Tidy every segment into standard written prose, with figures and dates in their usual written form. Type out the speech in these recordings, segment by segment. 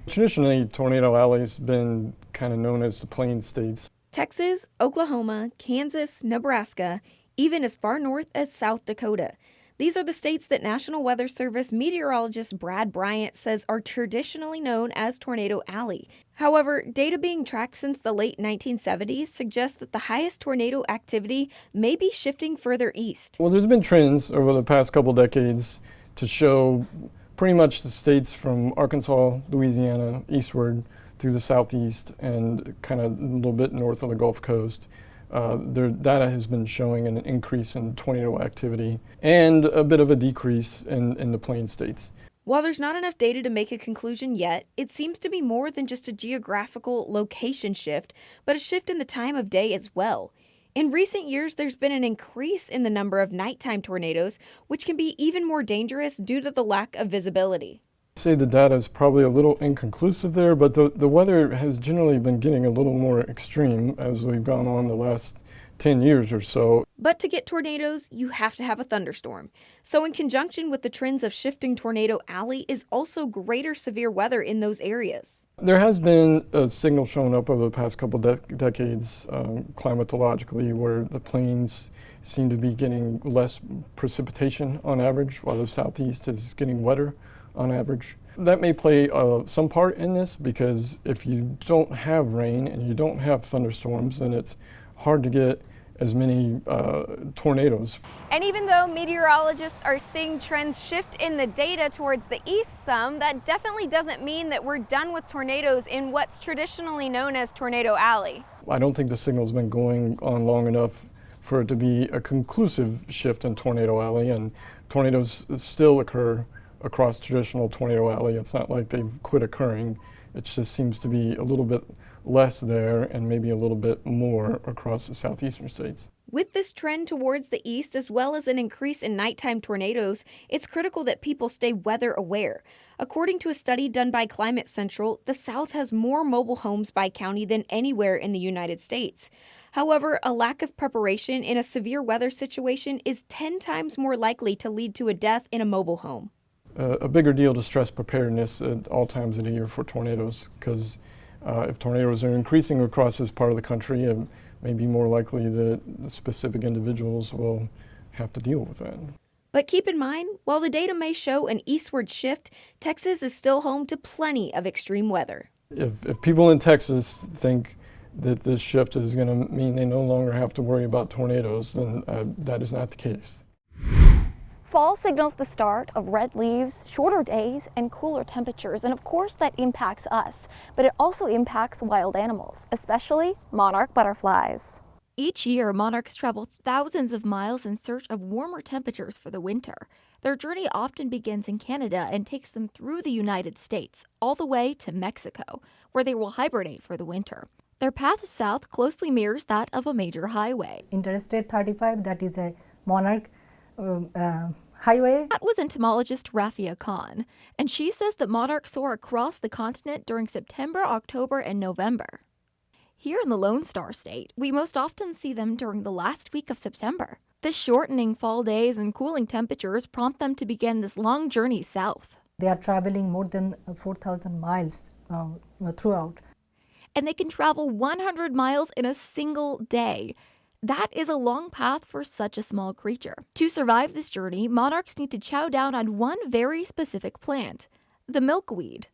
Traditionally, Tornado Alley's been kind of known as the Plains states. Texas, Oklahoma, Kansas, Nebraska, even as far north as South Dakota. These are the states that National Weather Service meteorologist Brad Bryant says are traditionally known as Tornado Alley. However, data being tracked since the late 1970s suggests that the highest tornado activity may be shifting further east. Well, there's been trends over the past couple decades to show pretty much the states from Arkansas, Louisiana, eastward through the southeast and kind of a little bit north of the Gulf Coast. Their data has been showing an increase in tornado activity and a bit of a decrease in the plain states. While there's not enough data to make a conclusion yet, it seems to be more than just a geographical location shift, but a shift in the time of day as well. In recent years, there's been an increase in the number of nighttime tornadoes, which can be even more dangerous due to the lack of visibility. I'd say the data is probably a little inconclusive there, but the weather has generally been getting a little more extreme as we've gone on the last 10 years or so. But to get tornadoes, you have to have a thunderstorm. So in conjunction with the trends of shifting Tornado Alley is also greater severe weather in those areas. There has been a signal shown up over the past couple decades climatologically where the plains seem to be getting less precipitation on average, while the southeast is getting wetter on average. That may play some part in this because if you don't have rain and you don't have thunderstorms, then it's hard to get as many tornadoes. And even though meteorologists are seeing trends shift in the data towards the east some, that definitely doesn't mean that we're done with tornadoes in what's traditionally known as Tornado Alley. I don't think the signal's been going on long enough for it to be a conclusive shift in Tornado Alley, and tornadoes still occur across traditional Tornado Alley. It's not like they've quit occurring. It just seems to be a little bit less there and maybe a little bit more across the southeastern states. With this trend towards the east, as well as an increase in nighttime tornadoes, it's critical that people stay weather aware. According to a study done by Climate Central, the South has more mobile homes by county than anywhere in the United States. However, a lack of preparation in a severe weather situation is 10 times more likely to lead to a death in a mobile home. A bigger deal to stress preparedness at all times of the year for tornadoes, because if tornadoes are increasing across this part of the country, it may be more likely that specific individuals will have to deal with that. But keep in mind, while the data may show an eastward shift, Texas is still home to plenty of extreme weather. If people in Texas think that this shift is going to mean they no longer have to worry about tornadoes, then that is not the case. Fall signals the start of red leaves, shorter days, and cooler temperatures, and of course that impacts us, but it also impacts wild animals, especially monarch butterflies. Each year, monarchs travel thousands of miles in search of warmer temperatures for the winter. Their journey often begins in Canada and takes them through the United States, all the way to Mexico, where they will hibernate for the winter. Their path south closely mirrors that of a major highway. Interstate 35, that is a monarch highway. That was entomologist Rafia Khan, and she says that monarchs soar across the continent during September, October, and November. Here in the Lone Star State, we most often see them during the last week of September. The shortening fall days and cooling temperatures prompt them to begin this long journey south. They are traveling more than 4,000 miles throughout. And they can travel 100 miles in a single day. That is a long path for such a small creature. To survive this journey, monarchs need to chow down on one very specific plant, the milkweed.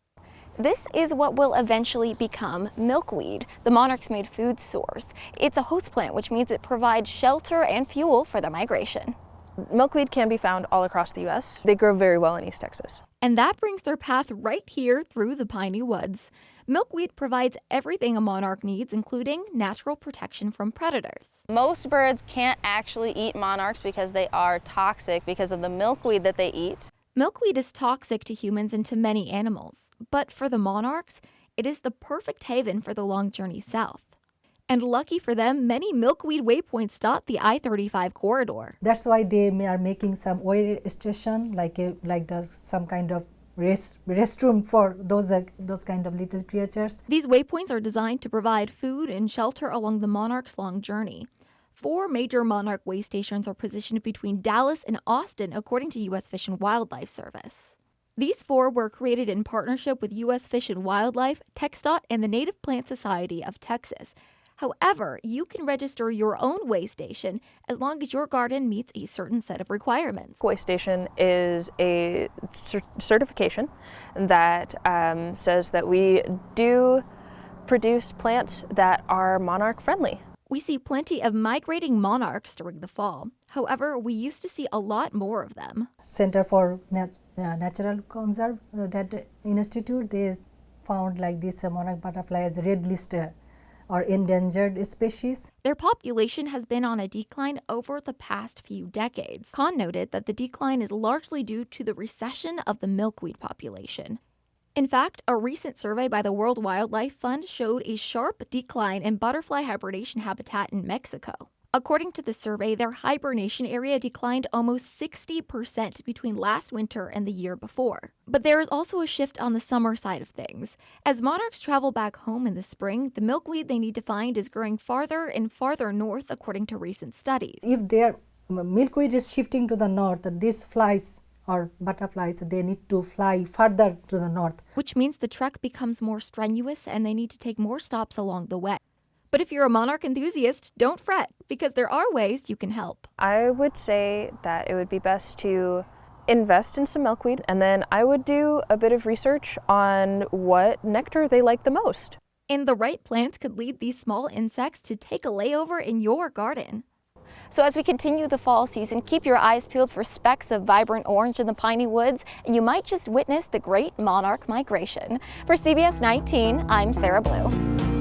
This is what will eventually become milkweed, the monarch's main food source. It's a host plant, which means it provides shelter and fuel for their migration. Milkweed can be found all across the U.S. They grow very well in East Texas. And that brings their path right here through the piney woods. Milkweed provides everything a monarch needs, including natural protection from predators. Most birds can't actually eat monarchs because they are toxic because of the milkweed that they eat. Milkweed is toxic to humans and to many animals, but for the monarchs, it is the perfect haven for the long journey south. And lucky for them, many milkweed waypoints dot the I-35 corridor. That's why they are making some oil station, some kind of restroom for those kind of little creatures. These waypoints are designed to provide food and shelter along the monarch's long journey. 4 major monarch way stations are positioned between Dallas and Austin, according to U.S. Fish and Wildlife Service. These 4 were created in partnership with U.S. Fish and Wildlife, TxDOT, and the Native Plant Society of Texas. However, you can register your own way station as long as your garden meets a certain set of requirements. Way Station is a certification that says that we do produce plants that are monarch friendly. We see plenty of migrating monarchs during the fall. However, we used to see a lot more of them. Center for Natural Conserve, that institute, they found like this monarch butterfly as red list or endangered species. Their population has been on a decline over the past few decades. Kahn noted that the decline is largely due to the recession of the milkweed population. In fact, a recent survey by the World Wildlife Fund showed a sharp decline in butterfly hibernation habitat in Mexico. According to the survey, their hibernation area declined almost 60% between last winter and the year before. But there is also a shift on the summer side of things. As monarchs travel back home in the spring, the milkweed they need to find is growing farther and farther north, according to recent studies. If their milkweed is shifting to the north, these flies or butterflies, they need to fly further to the north. Which means the trek becomes more strenuous and they need to take more stops along the way. But if you're a monarch enthusiast, don't fret, because there are ways you can help. I would say that it would be best to invest in some milkweed, and then I would do a bit of research on what nectar they like the most. And the right plant could lead these small insects to take a layover in your garden. So as we continue the fall season, keep your eyes peeled for specks of vibrant orange in the piney woods, and you might just witness the great monarch migration. For CBS 19, I'm Sarah Blue.